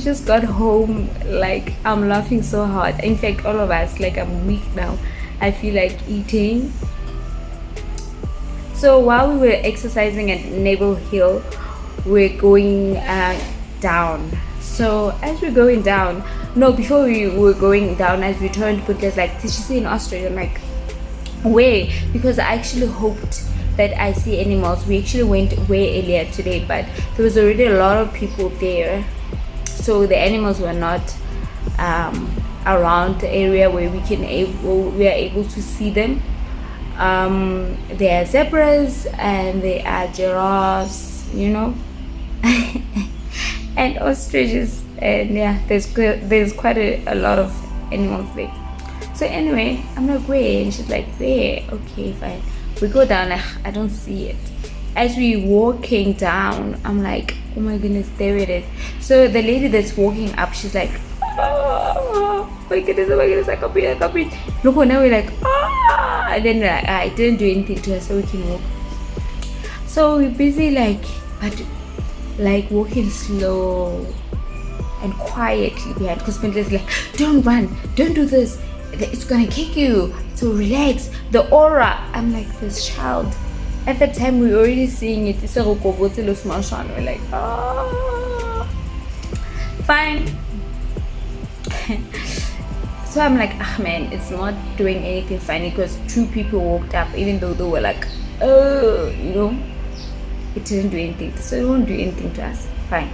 just got home. Like, I'm laughing so hard. In fact, all of us, like, I'm weak now. I feel like eating. So while we were exercising at Naval Hill, we're going down. So as we're going down, no, before we were going down, as we turned, Puntle's like, did you see an ostrich? I'm like, where? Because I actually hoped that I see animals. We actually went way earlier today, but there was already a lot of people there, so the animals were not around the area where we are able to see them. There are zebras and there are giraffes, you know, and ostriches, and yeah, there's quite a lot of animals there. So anyway, I'm like, where? And she's like, there. Okay, fine. We go down, like, I don't see it. As we walking down, I'm like, oh my goodness, there it is. So the lady that's walking up, she's like, oh my goodness, I can't breathe. Look, now we're like, ah, and then I didn't do anything to her so we can walk. So we're busy, like, but like walking slow and quietly behind, because Pente's like, don't run, don't do this, it's gonna kick you, so relax. The aura, I'm like, this child. At that time we were already seeing it. We're like, ah, fine. So I'm like, ah man, it's not doing anything funny, because two people walked up, even though they were like, oh, you know, it didn't do anything, so it won't do anything to us. Fine.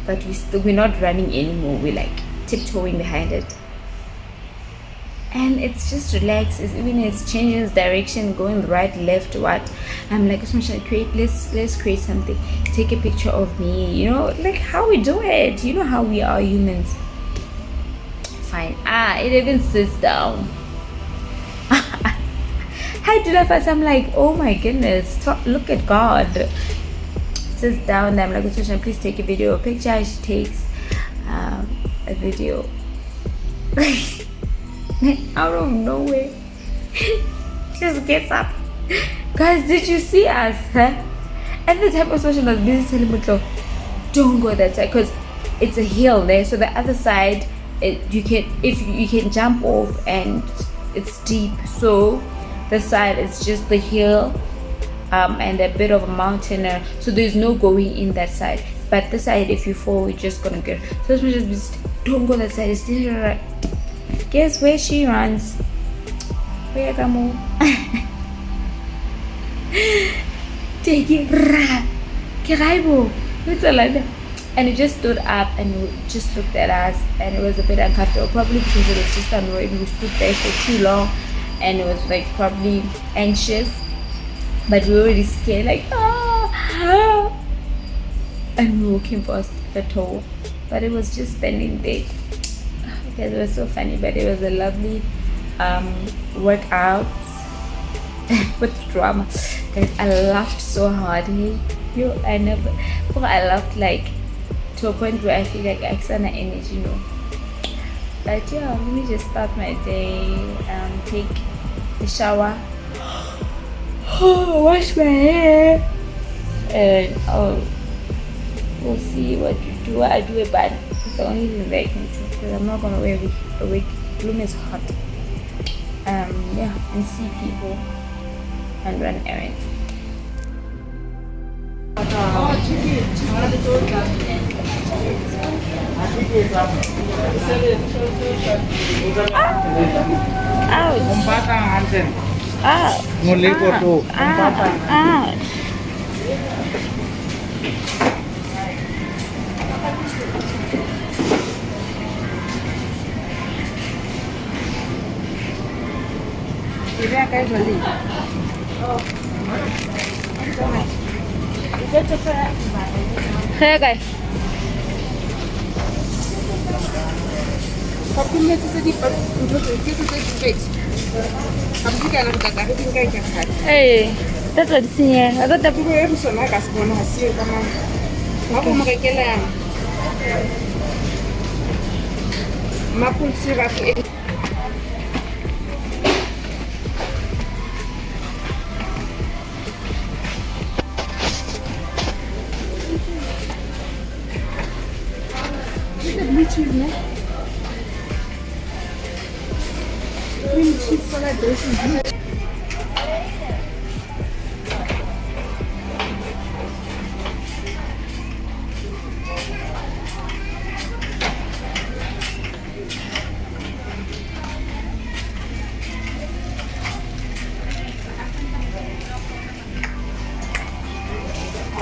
But we're not running anymore. We're like tiptoeing behind it, and it's just relaxed. It's changing its direction, going right, left, what. I'm like, let's create something. Take a picture of me, you know, like how we do it. You know how we are humans. Fine. It even sits down. I do that first. I'm like, oh my goodness, look at God. Sits down. I'm like, please take a video, picture. She takes a video. Out of nowhere, just gets up. Guys, did you see us? Huh? At the time, Ostrich was busy telling me, don't go that side, because it's a hill there. So the other side, you can jump off, and it's steep. So the side, it's just the hill, and a bit of a mountain. So there's no going in that side. But the side, if you fall, you're just gonna get. So it's just don't go that side. It's dangerous. Guess where she runs? Where Ramo? Take it, Kiraibo. It's a ladder. And it just stood up and just looked at us, and it was a bit uncomfortable, probably because it was just annoyed. We stood there for too long, and it was like probably anxious, but we were already scared, like and we were walking past the toe, but it was just standing there. It was so funny, but it was a lovely workout with drama. Guys, I laughed so hard. I laughed like to a point where I feel like I extra energy, you know. But yeah, let me just start my day, take a shower, wash my hair, and we'll see what you do. I do a bad. It's the only thing that I can do, because I'm not gonna wear a wig. Bloem is hot. Yeah, and see people and run errands. Kaya guys, hey, that's what it's here. I got the people who so like us going to see come on. Ako makikila. Mapulsira ko. cream cheese salad dressing.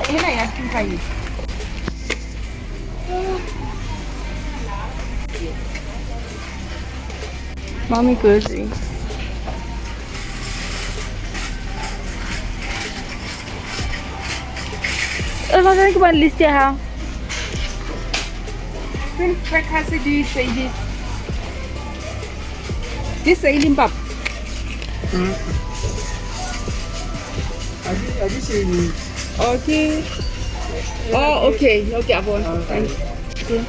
Ini ya, kayu. Mommy grocery. Wat denk je van list ja? When crackers do you say this? This is limbap. Okay. Oh, okay. Okay, Abon. Thank you.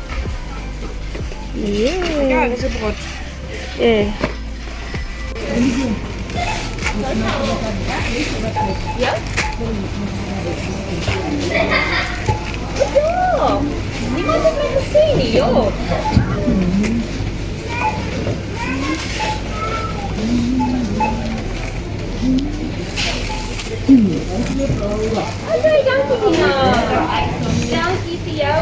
Yeah. Yeah. Yeah. Betul. Ni macam main sini yo. Ada yang kini. Yang kiti ya.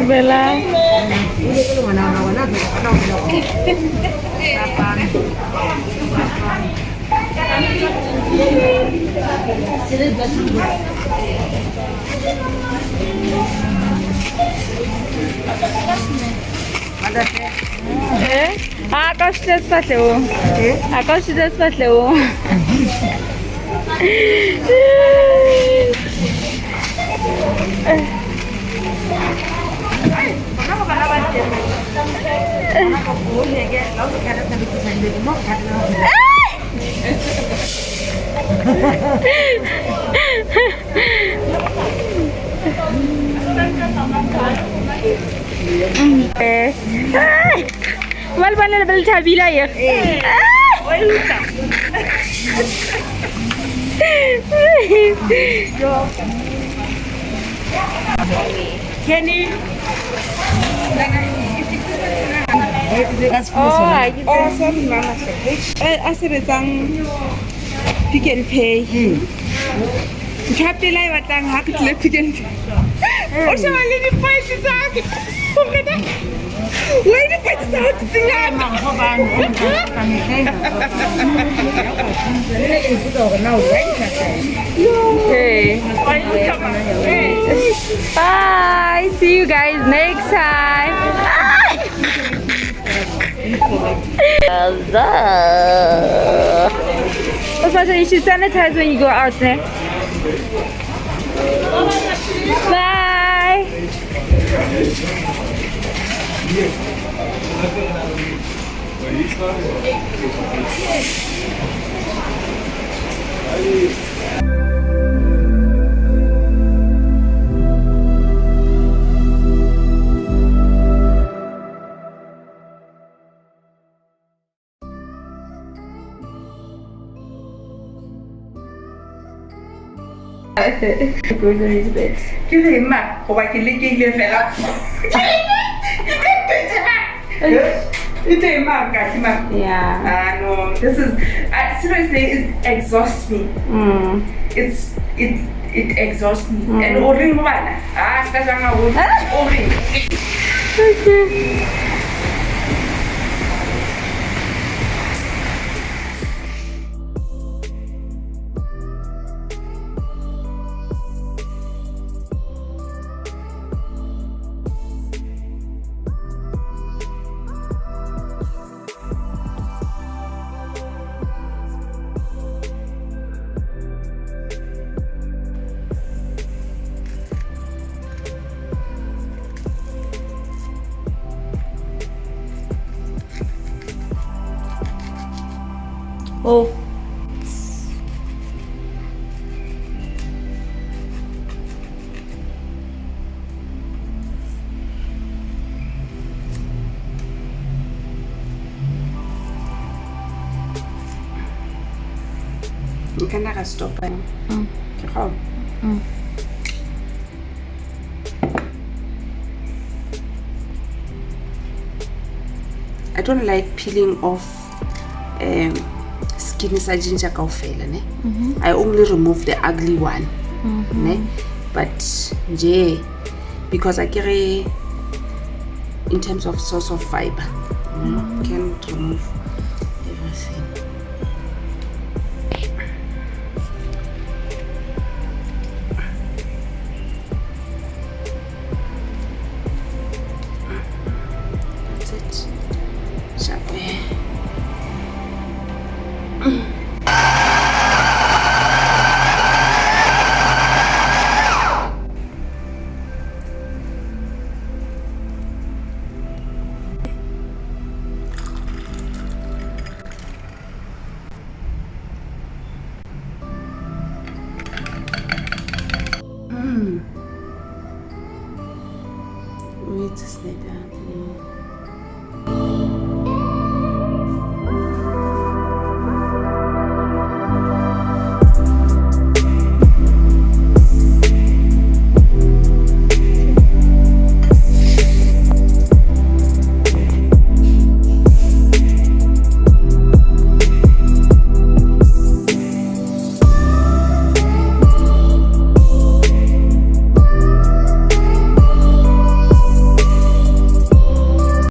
Bella. Ako siya sa leo. Ako siya sa leo. Mal bana bel tabila ya. Kenny. Sorry, Mama. I said it's Pick and Pay. Happy life at Happy Pick and Pay. Oh, so I need to find you back. Where did I start to sing that? Okay. Bye. See you guys next time. Also, you should sanitize when you go out there. Bye. Groceries bit. Give him map. Or I can lick it, fella. It's a map, guys. Yeah. No, this is seriously, it exhausts me. It exhausts me. And ordering one. Especially ordering. Okay. Oh. You can like stop and I don't like peeling off skin sa ginger kaofela, ne? I only remove the ugly one, ne? But because I carry in terms of source of fiber, can't remove